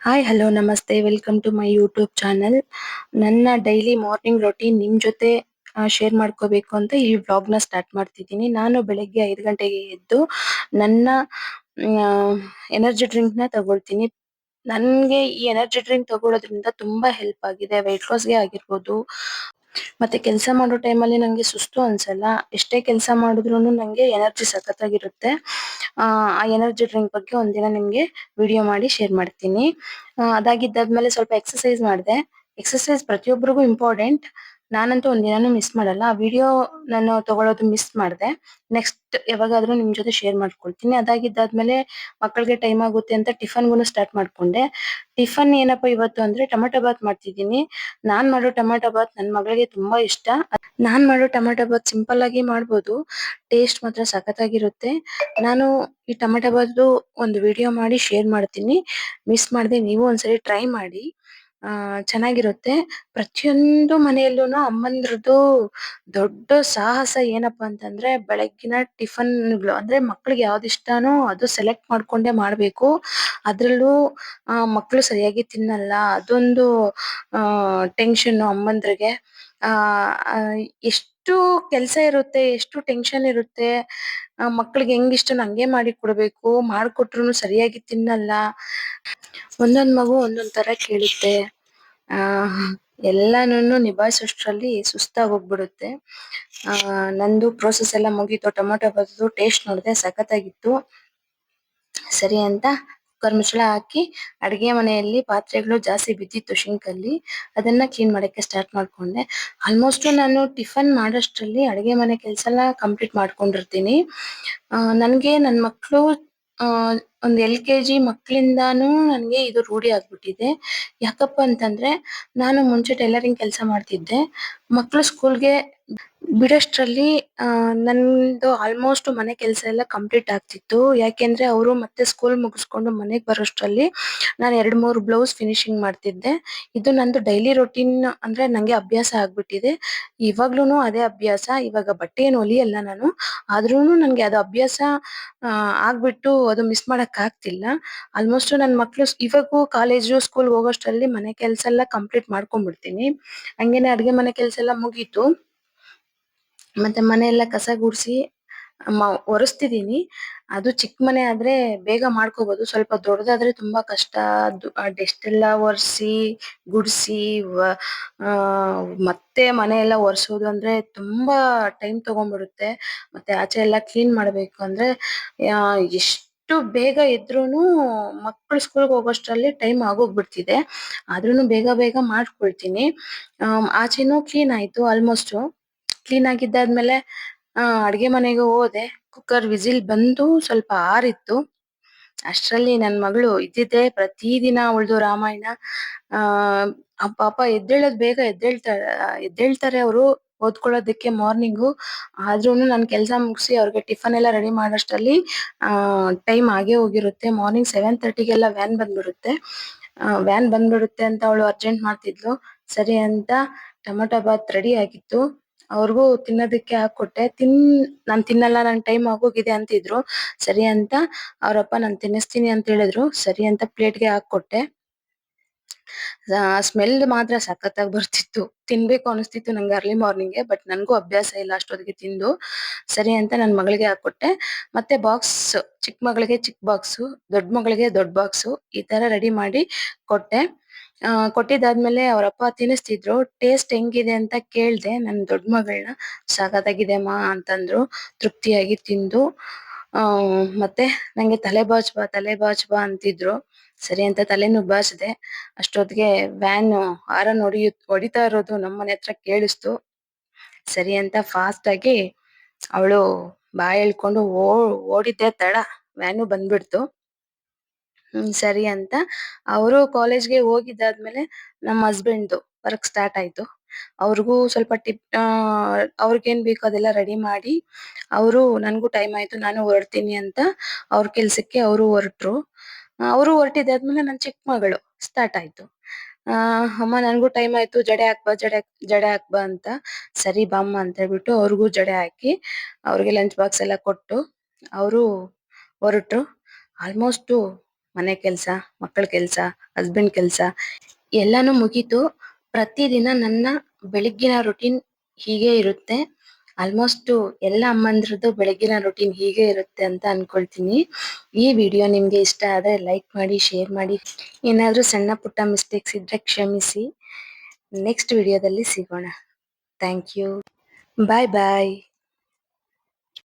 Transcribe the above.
Hi hello ನಮಸ್ತೆ welcome to my YouTube channel. ನನ್ನ daily morning routine ನಿಮ್ ಜೊತೆ ಶೇರ್ ಮಾಡ್ಕೋಬೇಕು ಅಂತ ಈ ವ್ಲಾಗ್ನ ಸ್ಟಾರ್ಟ್ ಮಾಡ್ತಿದ್ದೀನಿ. ನಾನು ಬೆಳಗ್ಗೆ 5 ಗಂಟೆಗೆ ಎದ್ದು ನನ್ನ ಎನರ್ಜಿ ಡ್ರಿಂಕ್ ನ ತಗೊಳ್ತೀನಿ. ನನ್ಗೆ ಈ ಎನರ್ಜಿ ಡ್ರಿಂಕ್ ತಗೊಳ್ಳೋದ್ರಿಂದ ತುಂಬಾ ಹೆಲ್ಪ್ ಆಗಿದೆ. ವೆಯ್ಟ್ ಲಾಸ್ಗೆ ಆಗಿರ್ಬೋದು, ಮತ್ತೆ ಕೆಲಸ ಮಾಡೋ ಟೈಮಲ್ಲಿ ನಂಗೆ ಸುಸ್ತು ಅನ್ಸಲ್ಲ. ಎಷ್ಟೇ ಕೆಲಸ ಮಾಡಿದ್ರೂನು ನಂಗೆ ಎನರ್ಜಿ ಸಖತ್ತಾಗಿರುತ್ತೆ. ಆ ಎನರ್ಜಿ ಡ್ರಿಂಕ್ ಬಗ್ಗೆ ಒಂದಿನ ನಿಮ್ಗೆ ವಿಡಿಯೋ ಮಾಡಿ ಶೇರ್ ಮಾಡ್ತೀನಿ. ಅದಾಗಿದ್ದಾದ್ಮೇಲೆ ಸ್ವಲ್ಪ ಎಕ್ಸರ್ಸೈಸ್ ಮಾಡಿದೆ. ಎಕ್ಸರ್ಸೈಸ್ ಪ್ರತಿಯೊಬ್ಬರಿಗೂ ಇಂಪಾರ್ಟೆಂಟ್. ನಾನಂತೂ ಒಂದಿನಾನು ಮಿಸ್ ಮಾಡಲ್ಲ. ಆ ವಿಡಿಯೋ ನಾನು ತಗೊಳ್ಳೋದು ಮಿಸ್ ಮಾಡಿದೆ. ನೆಕ್ಸ್ಟ್ ಯಾವಾಗಾದ್ರೂ ನಿಮ್ ಜೊತೆ ಶೇರ್ ಮಾಡ್ಕೊಳ್ತೀನಿ. ಅದಾಗಿದ್ದಾದ್ಮೇಲೆ ಮಕ್ಕಳಿಗೆ ಟೈಮ್ ಆಗುತ್ತೆ ಅಂತ ಟಿಫನ್ಗೂ ಸ್ಟಾರ್ಟ್ ಮಾಡ್ಕೊಂಡೆ. ಟಿಫನ್ ಏನಪ್ಪಾ ಇವತ್ತು ಅಂದ್ರೆ ಟೊಮೆಟೊ ಬಾತ್ ಮಾಡ್ತಿದ್ದೀನಿ. ನಾನ್ ಮಾಡೋ ಟೊಮೆಟೊ ಬಾತ್ ನನ್ ಮಗಳಿಗೆ ತುಂಬಾ ಇಷ್ಟ. ನಾನ್ ಮಾಡೋ ಟೊಮೆಟೊ ಬಾತ್ ಸಿಂಪಲ್ ಆಗಿ ಮಾಡ್ಬೋದು, ಟೇಸ್ಟ್ ಮಾತ್ರ ಸಖತ್ತಾಗಿರುತ್ತೆ. ನಾನು ಈ ಟೊಮೆಟೊ ಬಾತ್ ಒಂದು ವಿಡಿಯೋ ಮಾಡಿ ಶೇರ್ ಮಾಡ್ತೀನಿ. ಮಿಸ್ ಮಾಡದೆ ನೀವು ಒಂದ್ಸರಿ ಟ್ರೈ ಮಾಡಿ. ಚೆನ್ನಾಗಿರುತ್ತೆ. ಪ್ರತಿಯೊಂದು ಮನೆಯಲ್ಲೂನು ಅಮ್ಮಂದ್ರದ್ದು ದೊಡ್ಡ ಸಾಹಸ ಏನಪ್ಪಾ ಅಂತಂದ್ರೆ ಬೆಳಗ್ಗಿನ ಟಿಫನ್ಗಳು ಅಂದ್ರೆ ಮಕ್ಳಿಗೆ ಯಾವ್ದು ಇಷ್ಟನೋ ಅದು ಸೆಲೆಕ್ಟ್ ಮಾಡ್ಕೊಂಡೇ ಮಾಡ್ಬೇಕು. ಅದ್ರಲ್ಲೂ ಮಕ್ಳು ಸರಿಯಾಗಿ ತಿನ್ನಲ್ಲ, ಅದೊಂದು ಟೆನ್ಷನ್ ಅಮ್ಮಂದ್ರಿಗೆ. ಆ ಎಷ್ಟು ಕೆಲ್ಸ ಇರುತ್ತೆ, ಎಷ್ಟು ಟೆನ್ಷನ್ ಇರುತ್ತೆ. ಮಕ್ಳಿಗೆ ಹೆಂಗಿಷ್ಟನೋ ಹಂಗೆ ಮಾಡಿ ಕೊಡ್ಬೇಕು. ಮಾಡ್ಕೊಟ್ರುನು ಸರಿಯಾಗಿ ತಿನ್ನಲ್ಲ. ಒಂದೊಂದ್ ಮಗು ಒಂದೊಂದ್ ತರ ಕೇಳುತ್ತೆ. ಆ ಎಲ್ಲಾನು ನಿಭಾಯಿಸೋಷ್ಟ್ರಲ್ಲಿ ಸುಸ್ತಾಗ್ ಹೋಗ್ಬಿಡುತ್ತೆ. ನಂದು ಪ್ರೋಸೆಸ್ ಎಲ್ಲ ಮುಗೀತು. ಟೊಮೆಟೊ ಬಾತು ಟೇಸ್ಟ್ ನೋಡಿದೆ, ಸಖತ್ತಾಗಿತ್ತು. ಸರಿ ಅಂತ ಕುಕ್ಕರ್ ಮುಚ್ಚಳ ಹಾಕಿ ಅಡಿಗೆ ಮನೆಯಲ್ಲಿ ಪಾತ್ರೆಗಳು ಜಾಸ್ತಿ ಬಿದ್ದಿತ್ತು ಸಿಂಕ್ ಅಲ್ಲಿ, ಅದನ್ನ ಕ್ಲೀನ್ ಮಾಡಕ್ಕೆ ಸ್ಟಾರ್ಟ್ ಮಾಡ್ಕೊಂಡೆ. ಆಲ್ಮೋಸ್ಟ್ ನಾನು ಟಿಫನ್ ಮಾಡೋಷ್ಟ್ರಲ್ಲಿ ಅಡಿಗೆ ಮನೆ ಕೆಲ್ಸ ಎಲ್ಲ ಕಂಪ್ಲೀಟ್ ಮಾಡ್ಕೊಂಡಿರ್ತೀನಿ. ನನ್ಗೆ ನನ್ ಮಕ್ಳು ಒಂದ್ LKG ಮಕ್ಳಿಂದಾನು ನನ್ಗೆ ಇದು ರೂಢಿ ಆಗ್ಬಿಟ್ಟಿದೆ. ಯಾಕಪ್ಪ ಅಂತಂದ್ರೆ ನಾನು ಮುಂಚೆ ಟೈಲರಿಂಗ್ ಕೆಲಸ ಮಾಡ್ತಿದ್ದೆ. ಮಕ್ಳು ಸ್ಕೂಲ್ಗೆ ಬಿಡೋಷ್ಟ್ರಲ್ಲಿ ನಂದು ಆಲ್ಮೋಸ್ಟ್ ಮನೆ ಕೆಲಸ ಎಲ್ಲ ಕಂಪ್ಲೀಟ್ ಆಗ್ತಿತ್ತು. ಯಾಕೆಂದ್ರೆ ಅವರು ಮತ್ತೆ ಸ್ಕೂಲ್ ಮುಗಿಸ್ಕೊಂಡು ಮನೆಗ್ ಬರೋಷ್ಟ್ರಲ್ಲಿ ನಾನು 2-3 ಬ್ಲೌಸ್ ಫಿನಿಶಿಂಗ್ ಮಾಡ್ತಿದ್ದೆ. ಇದು ನಂದು ಡೈಲಿ ರೊಟೀನ್ ಅಂದ್ರೆ ನಂಗೆ ಅಭ್ಯಾಸ ಆಗ್ಬಿಟ್ಟಿದೆ. ಇವಾಗ್ಲೂನು ಅದೇ ಅಭ್ಯಾಸ. ಇವಾಗ ಬಟ್ಟೆ ಏನು ಹೊಲಿಯಲ್ಲ ನಾನು, ಆದ್ರೂನು ನನ್ಗೆ ಅದು ಅಭ್ಯಾಸ ಆಗ್ಬಿಟ್ಟು ಅದು ಮಿಸ್ ಮಾಡಕ್ ಆಗ್ತಿಲ್ಲ. ಆಲ್ಮೋಸ್ಟ್ ನನ್ ಮಕ್ಳು ಇವಾಗೂ ಕಾಲೇಜು ಸ್ಕೂಲ್ ಹೋಗೋಷ್ಟ್ರಲ್ಲಿ ಮನೆ ಕೆಲ್ಸ ಎಲ್ಲ ಕಂಪ್ಲೀಟ್ ಮಾಡ್ಕೊಂಡ್ಬಿಡ್ತೀನಿ. ಹಂಗೇನೆ ಅಡ್ಗೆ ಮನೆ ಕೆಲ್ಸ ಎಲ್ಲ ಮುಗೀತು. ಮತ್ತೆ ಮನೆ ಎಲ್ಲ ಕಸ ಗುಡ್ಸಿ ಒರೆಸ್ತಿದೀನಿ. ಅದು ಚಿಕ್ಕ ಮನೆ ಆದ್ರೆ ಬೇಗ ಮಾಡ್ಕೋಬಹುದು, ಸ್ವಲ್ಪ ದೊಡ್ಡದಾದ್ರೆ ತುಂಬಾ ಕಷ್ಟ. ಡಸ್ಟ್ ಎಲ್ಲ ಒರೆಸಿ ಗುಡ್ಸಿ ಮತ್ತೆ ಮನೆ ಎಲ್ಲ ಒರೆಸೋದು ಅಂದ್ರೆ ತುಂಬಾ ಟೈಮ್ ತಗೊಂಡ್ಬಿಡುತ್ತೆ. ಮತ್ತೆ ಆಚೆ ಎಲ್ಲ ಕ್ಲೀನ್ ಮಾಡ್ಬೇಕು ಅಂದ್ರೆ ಎಷ್ಟು ಬೇಗ ಎದ್ರೂನು ಮಕ್ಕಳು ಸ್ಕೂಲ್ಗೆ ಹೋಗೋಷ್ಟ್ರಲ್ಲಿ ಟೈಮ್ ಆಗೋಗ್ಬಿಡ್ತಿದೆ. ಆದ್ರೂನು ಬೇಗ ಬೇಗ ಮಾಡ್ಕೊಳ್ತೀನಿ. ಆಚೆನೂ ಕ್ಲೀನ್ ಆಯ್ತು ಆಲ್ಮೋಸ್ಟ್. ಕ್ಲೀನ್ ಆಗಿದ್ದಾದ್ಮೇಲೆ ಅಡ್ಗೆ ಮನೆಗೆ ಹೋದೆ. ಕುಕ್ಕರ್ ವಿಸಿಲ್ ಬಂದು ಸ್ವಲ್ಪ ಆರಿತ್ತು. ಅಷ್ಟ್ರಲ್ಲಿ ನನ್ ಮಗಳು ಇದ್ದಿದ್ದೆ ಪ್ರತಿದಿನ ಅವಳ್ದು ರಾಮಾಯಣ. ಪಾಪ ಎದ್ದೇಳೋದ್ ಬೇಗ ಎದ್ದೇಳ್ತಾರೆ ಅವರು ಓದ್ಕೊಳ್ಳೋದಕ್ಕೆ ಮಾರ್ನಿಂಗು. ಆದ್ರೂನು ನಾನ್ ಕೆಲ್ಸ ಮುಗಿಸಿ ಅವ್ರಿಗೆ ಟಿಫನ್ ಎಲ್ಲ ರೆಡಿ ಮಾಡೋಷ್ಟ್ರಲ್ಲಿ ಟೈಮ್ ಆಗೇ ಹೋಗಿರುತ್ತೆ. ಮಾರ್ನಿಂಗ್ 7:30ಗೆಲ್ಲ ವ್ಯಾನ್ ಬಂದ್ಬಿಡುತ್ತೆ ಅಂತ ಅವಳು ಅರ್ಜೆಂಟ್ ಮಾಡ್ತಿದ್ಲು. ಸರಿ ಅಂತ ಟೊಮೆಟೊ ಬಾತ್ ರೆಡಿ ಆಗಿತ್ತು. ಅವ್ರಿಗೂ ತಿನ್ನೋದಕ್ಕೆ ಹಾಕೊಟ್ಟೆ. ನಾನ್ ತಿನ್ನಲ್ಲ, ನನ್ ಟೈಮ್ ಆಗೋಗಿದೆ ಅಂತಿದ್ರು. ಸರಿ ಅಂತ ಅವ್ರಪ್ಪ ನಾನ್ ತಿನ್ನಿಸ್ತೀನಿ ಅಂತ ಹೇಳಿದ್ರು. ಸರಿ ಅಂತ ಪ್ಲೇಟ್ಗೆ ಹಾಕೊಟ್ಟೆ. ಸ್ಮೆಲ್ ಮಾತ್ರ ಸಖತ್ತಾಗಿ ಬರ್ತಿತ್ತು. ತಿನ್ಬೇಕು ಅನಿಸ್ತಿತ್ತು ನಂಗೆ ಅರ್ಲಿ ಮಾರ್ನಿಂಗ್ಗೆ. ಬಟ್ ನನ್ಗೂ ಅಭ್ಯಾಸ ಇಲ್ಲ ಅಷ್ಟೊತ್ತಿಗೆ ತಿಂದು. ಸರಿ ಅಂತ ನನ್ ಮಗಳಿಗೆ ಹಾಕೊಟ್ಟೆ. ಮತ್ತೆ ಬಾಕ್ಸ್, ಚಿಕ್ಕ ಮಗಳಿಗೆ ಚಿಕ್ಕ ಬಾಕ್ಸು, ದೊಡ್ಡ ಮಗಳಿಗೆ ದೊಡ್ಡ ಬಾಕ್ಸು ಈ ತರ ರೆಡಿ ಮಾಡಿ ಕೊಟ್ಟೆ. ಕೊಟ್ಟಿದ್ದಾದ್ಮೇಲೆ ಅವರಪ್ಪ ತಿನ್ನಿಸ್ತಿದ್ರು. ಟೇಸ್ಟ್ ಹೆಂಗಿದೆ ಅಂತ ಕೇಳ್ದೆ ನನ್ ದೊಡ್ಡ ಮಗಳನ್ನ. ಸಖತ್ತಾಗಿದೆ ಅಮ್ಮ ಅಂತಂದ್ರು. ತೃಪ್ತಿಯಾಗಿ ತಿಂದು ಮತ್ತೆ ನಂಗೆ ತಲೆ ಬಾಚ್ಬಾ ಅಂತಿದ್ರು. ಸರಿ ಅಂತ ತಲೆನೂ ಬಾಚ್ದೆ. ಅಷ್ಟೊತ್ತಿಗೆ ವ್ಯಾನ್ ಹಾರನ್ ಹೊಡಿತಾ ಇರೋದು ನಮ್ಮನೆ ಹತ್ರ ಕೇಳಿಸ್ತು. ಸರಿ ಅಂತ ಫಾಸ್ಟ್ ಆಗಿ ಅವಳು ಬಾಯ್ ಎಳ್ಕೊಂಡು ಓಡಿದ್ದೆ ತಡ, ವ್ಯಾನು ಬಂದ್ಬಿಡ್ತು. ಸರಿ ಅಂತ ಅವರು ಕಾಲೇಜ್ಗೆ ಹೋಗಿದ್ದಾದ್ಮೇಲೆ ನಮ್ಮ ಹಸ್ಬೆಂಡ್ದು ವರ್ಕ್ ಸ್ಟಾರ್ಟ್ ಆಯ್ತು. ಅವ್ರಿಗೂ ಸ್ವಲ್ಪ ಅವ್ರಿಗೇನ್ ಬೇಕು ಅದೆಲ್ಲ ರೆಡಿ ಮಾಡಿ, ನನ್ಗೂ ಟೈಮ್ ಆಯ್ತು ನಾನು ಹೊರಡ್ತೀನಿ ಅಂತ ಅವ್ರ ಕೆಲ್ಸಕ್ಕೆ ಅವರು ಹೊರಟ್ರು. ಅವರು ಹೊರಟಿದ್ದಾದ್ಮೇಲೆ ನನ್ ಚಿಕ್ಕ ಮಗಳು ಸ್ಟಾರ್ಟ್ ಆಯ್ತು. ಅಮ್ಮ ನನ್ಗೂ ಟೈಮ್ ಆಯ್ತು, ಜಡೆ ಹಾಕ್ಬಾ ಅಂತ. ಸರಿ ಬಾಮ್ಮ ಅಂತ ಹೇಳ್ಬಿಟ್ಟು ಅವ್ರಿಗೂ ಜಡೆ ಹಾಕಿ ಅವ್ರಿಗೆ ಲಂಚ್ ಬಾಕ್ಸ್ ಎಲ್ಲ ಕೊಟ್ಟು ಅವರು ಹೊರಟ್ರು. ಆಲ್ಮೋಸ್ಟ್ ಮನೆ ಕೆಲಸ, ಮಕ್ಕಳ ಕೆಲಸ, ಹಸ್ಬೆಂಡ್ ಕೆಲಸ ಎಲ್ಲಾನು ಮುಗೀತು. ಪ್ರತಿದಿನ ನನ್ನ ಬೆಳಗ್ಗಿನ ರೊಟೀನ್ ಹೀಗೆ ಇರುತ್ತೆ. ಆಲ್ಮೋಸ್ಟ್ ಎಲ್ಲ ಅಮ್ಮಂದ್ರದ್ದು ಬೆಳಗ್ಗಿನ ರೊಟೀನ್ ಹೀಗೆ ಇರುತ್ತೆ ಅಂತ ಅನ್ಕೊಳ್ತೀನಿ. ಈ ವಿಡಿಯೋ ನಿಮ್ಗೆ ಇಷ್ಟ ಆದ್ರೆ ಲೈಕ್ ಮಾಡಿ, ಶೇರ್ ಮಾಡಿ. ಏನಾದ್ರೂ ಸಣ್ಣ ಪುಟ್ಟ ಮಿಸ್ಟೇಕ್ಸ್ ಇದ್ರೆ ಕ್ಷಮಿಸಿ. ನೆಕ್ಸ್ಟ್ ವಿಡಿಯೋದಲ್ಲಿ ಸಿಗೋಣ. Thank you. Bye bye.